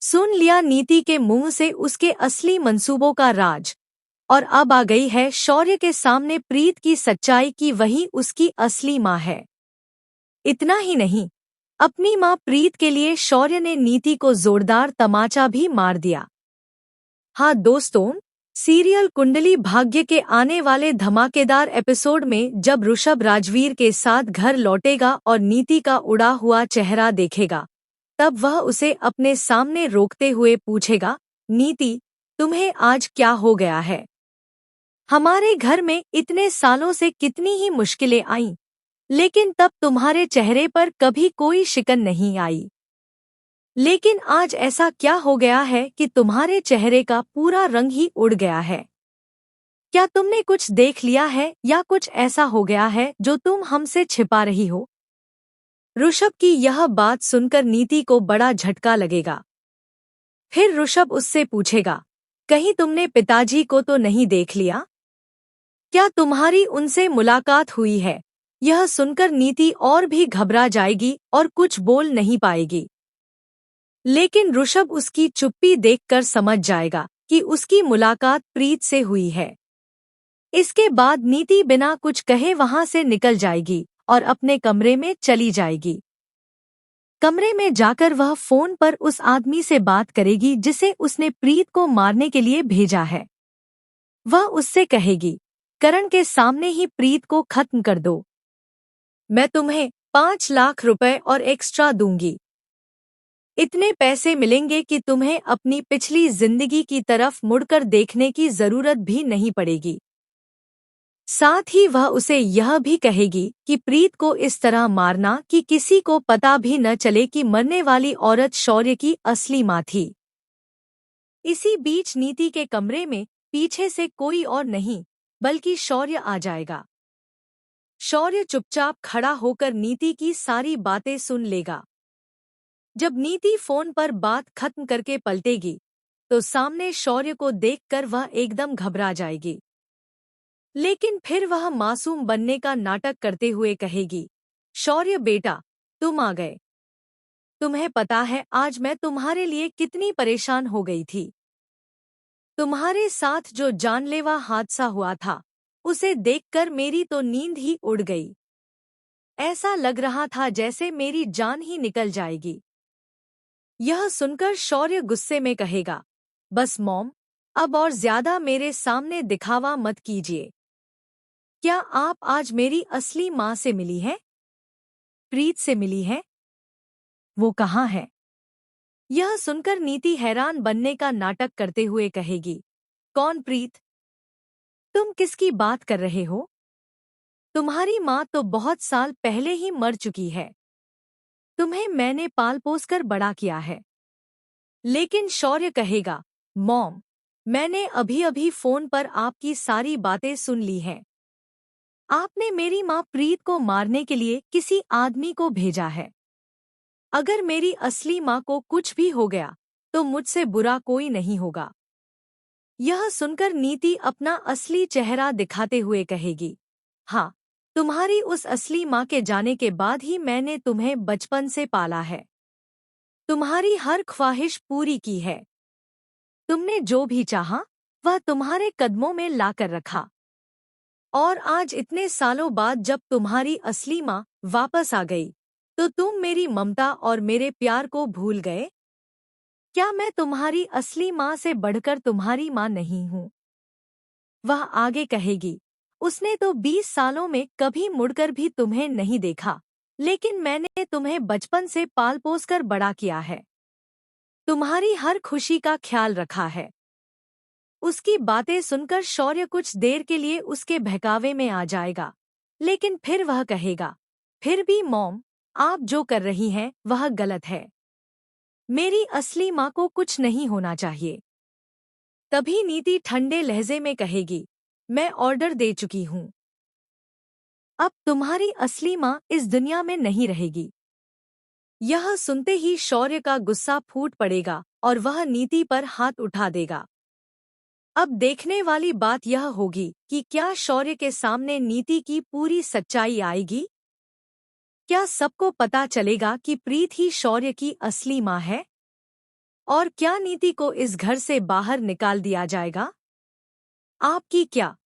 सुन लिया नीति के मुंह से उसके असली मंसूबों का राज। और अब आ गई है शौर्य के सामने प्रीत की सच्चाई कि वही उसकी असली माँ है। इतना ही नहीं, अपनी माँ प्रीत के लिए शौर्य ने नीति को जोरदार तमाचा भी मार दिया। हाँ दोस्तों, सीरियल कुंडली भाग्य के आने वाले धमाकेदार एपिसोड में जब ऋषभ राजवीर के साथ घर लौटेगा और नीति का उड़ा हुआ चेहरा देखेगा, तब वह उसे अपने सामने रोकते हुए पूछेगा, नीति, तुम्हें आज क्या हो गया है? हमारे घर में इतने सालों से कितनी ही मुश्किलें आईं, लेकिन तब तुम्हारे चेहरे पर कभी कोई शिकन नहीं आई। लेकिन आज ऐसा क्या हो गया है कि तुम्हारे चेहरे का पूरा रंग ही उड़ गया है? क्या तुमने कुछ देख लिया है या कुछ ऐसा हो गया है जो तुम हमसे छिपा रही हो? ऋषभ की यह बात सुनकर नीति को बड़ा झटका लगेगा। फिर ऋषभ उससे पूछेगा, कहीं तुमने पिताजी को तो नहीं देख लिया? क्या तुम्हारी उनसे मुलाकात हुई है? यह सुनकर नीति और भी घबरा जाएगी और कुछ बोल नहीं पाएगी। लेकिन ऋषभ उसकी चुप्पी देखकर समझ जाएगा कि उसकी मुलाकात प्रीत से हुई है। इसके बाद नीति बिना कुछ कहे वहां से निकल जाएगी और अपने कमरे में चली जाएगी। कमरे में जाकर वह फोन पर उस आदमी से बात करेगी जिसे उसने प्रीत को मारने के लिए भेजा है। वह उससे कहेगी, करण के सामने ही प्रीत को खत्म कर दो। मैं तुम्हें 5 लाख रुपए और एक्स्ट्रा दूंगी। इतने पैसे मिलेंगे कि तुम्हें अपनी पिछली जिंदगी की तरफ मुड़कर देखने की जरूरत भी नहीं पड़ेगी। साथ ही वह उसे यह भी कहेगी कि प्रीत को इस तरह मारना कि किसी को पता भी न चले कि मरने वाली औरत शौर्य की असली माँ थी। इसी बीच नीति के कमरे में पीछे से कोई और नहीं बल्कि शौर्य आ जाएगा। शौर्य चुपचाप खड़ा होकर नीति की सारी बातें सुन लेगा। जब नीति फोन पर बात खत्म करके पलटेगी, तो सामने शौर्य को देखकर वह एकदम घबरा जाएगी। लेकिन फिर वह मासूम बनने का नाटक करते हुए कहेगी, शौर्य बेटा, तुम आ गए। तुम्हें पता है आज मैं तुम्हारे लिए कितनी परेशान हो गई थी। तुम्हारे साथ जो जानलेवा हादसा हुआ था, उसे देखकर मेरी तो नींद ही उड़ गई। ऐसा लग रहा था जैसे मेरी जान ही निकल जाएगी। यह सुनकर शौर्य गुस्से में कहेगा, बस मॉम, अब और ज्यादा मेरे सामने दिखावा मत कीजिए। क्या आप आज मेरी असली माँ से मिली हैं? प्रीत से मिली हैं? वो कहाँ है? यह सुनकर नीति हैरान बनने का नाटक करते हुए कहेगी, कौन प्रीत? तुम किसकी बात कर रहे हो? तुम्हारी माँ तो बहुत साल पहले ही मर चुकी है। तुम्हें मैंने पाल पोस कर बड़ा किया है। लेकिन शौर्य कहेगा, मॉम, मैंने अभी अभी फोन पर आपकी सारी बातें सुन ली हैं। आपने मेरी माँ प्रीत को मारने के लिए किसी आदमी को भेजा है। अगर मेरी असली माँ को कुछ भी हो गया, तो मुझसे बुरा कोई नहीं होगा। यह सुनकर नीति अपना असली चेहरा दिखाते हुए कहेगी, हाँ, तुम्हारी उस असली माँ के जाने के बाद ही मैंने तुम्हें बचपन से पाला है। तुम्हारी हर ख्वाहिश पूरी की है। तुमने जो भी चाहा, वह तुम्हारे कदमों में लाकर रखा। और आज इतने सालों बाद जब तुम्हारी असली माँ वापस आ गई, तो तुम मेरी ममता और मेरे प्यार को भूल गए? क्या मैं तुम्हारी असली माँ से बढ़कर तुम्हारी माँ नहीं हूँ? वह आगे कहेगी, उसने तो 20 सालों में कभी मुड़कर भी तुम्हें नहीं देखा, लेकिन मैंने तुम्हें बचपन से पाल पोस कर बड़ा किया है। तुम्हारी हर खुशी का ख्याल रखा है। उसकी बातें सुनकर शौर्य कुछ देर के लिए उसके बहकावे में आ जाएगा, लेकिन फिर वह कहेगा, फिर भी मॉम, आप जो कर रही हैं वह गलत है। मेरी असली माँ को कुछ नहीं होना चाहिए। तभी नीति ठंडे लहजे में कहेगी, मैं ऑर्डर दे चुकी हूँ। अब तुम्हारी असली माँ इस दुनिया में नहीं रहेगी। यह सुनते ही शौर्य का गुस्सा फूट पड़ेगा और वह नीति पर हाथ उठा देगा। अब देखने वाली बात यह होगी कि क्या शौर्य के सामने नीति की पूरी सच्चाई आएगी? क्या सबको पता चलेगा कि प्रीत ही शौर्य की असली माँ है? और क्या नीति को इस घर से बाहर निकाल दिया जाएगा? आपकी क्या